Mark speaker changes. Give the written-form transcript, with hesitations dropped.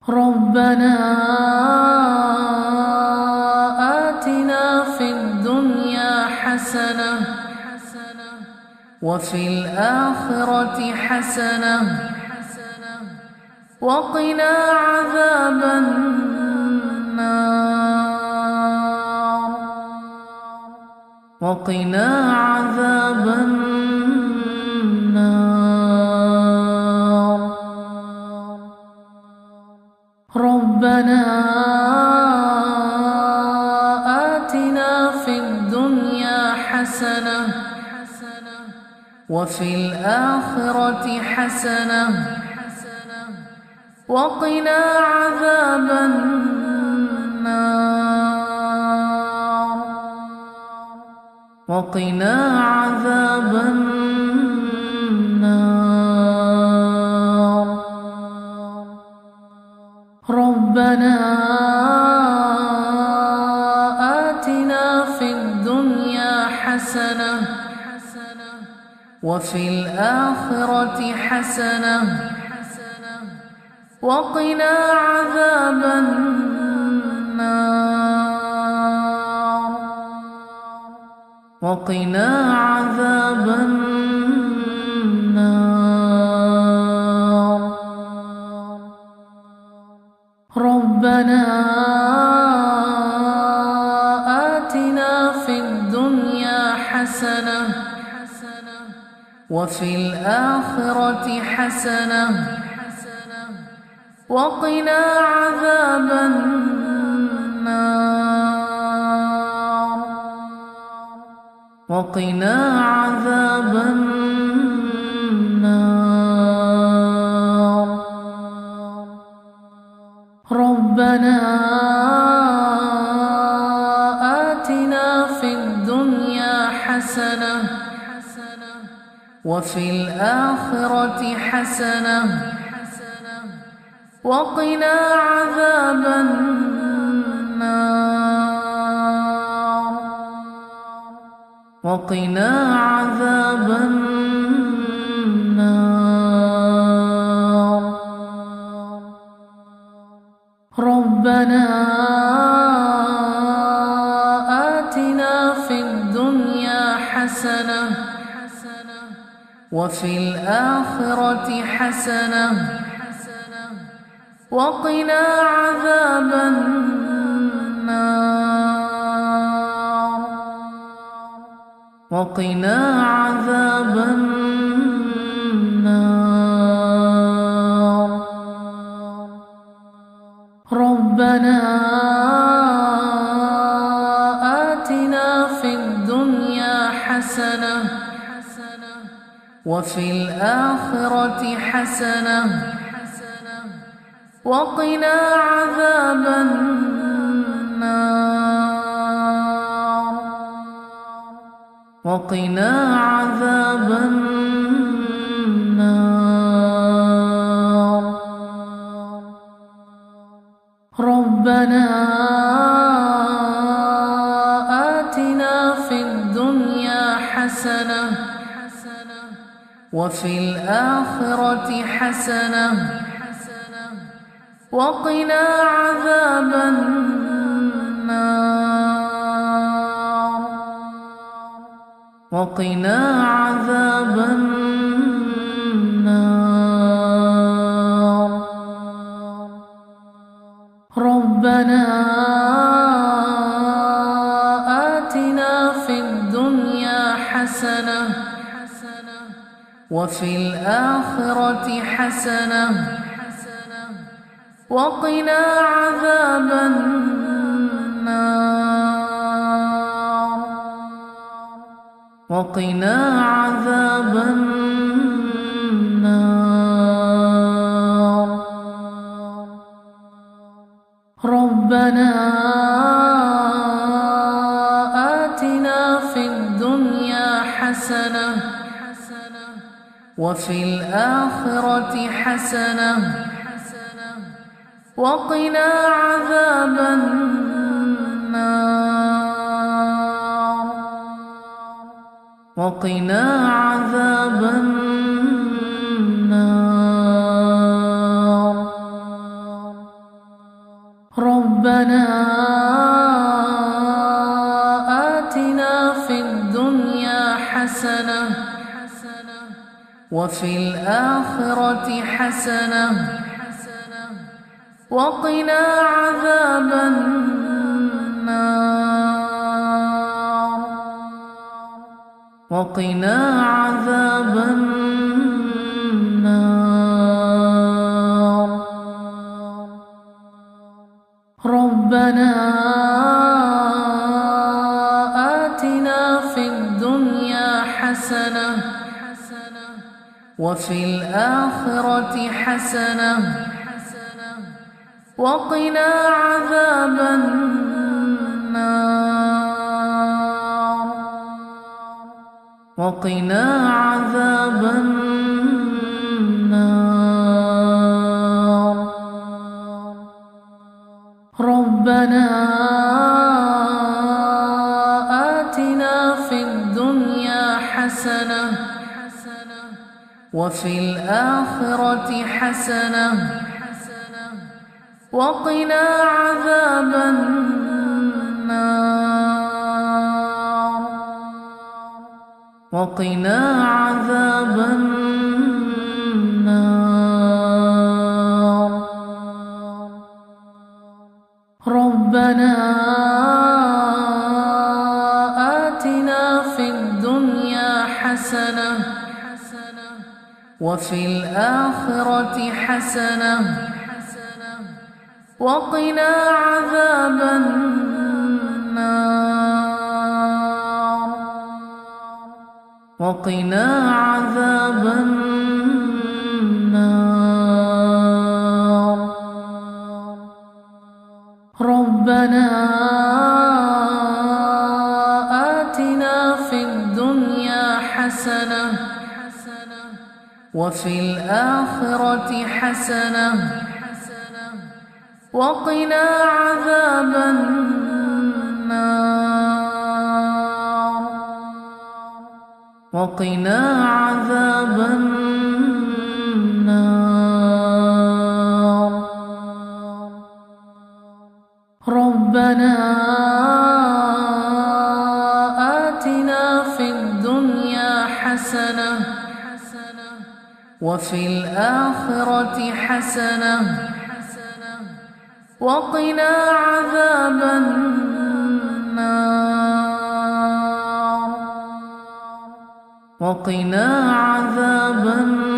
Speaker 1: ربنا آتنا في الدنيا حسنة وفي الآخرة حسنة وقنا عذاب النار وقنا عذاب النار ربنا آتنا في الدنيا حسنة وفي الآخرة حسنة وقنا عذاب النار وقنا عذاب النار ربنا آتنا في الدنيا حسنة وفي الآخرة حسنة وقنا عذاب النار وقنا عذاب النار ربنا آتنا في الدنيا حسنة وفي الآخرة حسنة وقنا عذاب النار وقنا عذاب النار ربنا آتنا في الدنيا حسنة وفي الآخرة حسنة وقنا عذاب النار وقنا عذاب النار ربنا آتنا في الدنيا حسنة وفي الآخرة حسنة وقنا عذاب النار وقنا عذاب النار ربنا آتنا في الدنيا حسنة وفي الآخرة حسنة وقنا عذاب النار وقنا عذاب النار ربنا آتنا في الدنيا حسنة وفي الآخرة حسنة وقنا عذاب النار وقنا عذاب النار ربنا آتنا في الدنيا حسنة وفي الآخرة حسنة وقنا عذاب النار وقنا عذاب النار ربنا آتنا في الدنيا حسنة وفي الآخرة حسنة وقنا عذاب النار وقنا عذاب النار ربنا آتنا في الدنيا حسنة وفي الآخرة حسنة وقنا عذاب النار وقنا عذاب النار ربنا آتنا في الدنيا حسنة وفي الآخرة حسنة وقنا عذاب النار وقنا عذاب النار ربنا آتنا في الدنيا حسنة وفي الآخرة حسنة وقنا عذاب النار وقنا عذاب النار ربنا آتنا في الدنيا حسنة وفي الآخرة حسنة وقنا عذاب النار وقنا عذاب النار ربنا آتنا في الدنيا حسنة وفي الآخرة حسنة وقنا عذاب النار وقنا عذاب النار ربنا آتنا في الدنيا حسنة وفي الآخرة حسنة وقنا عذاب النار وقنا عذاب النار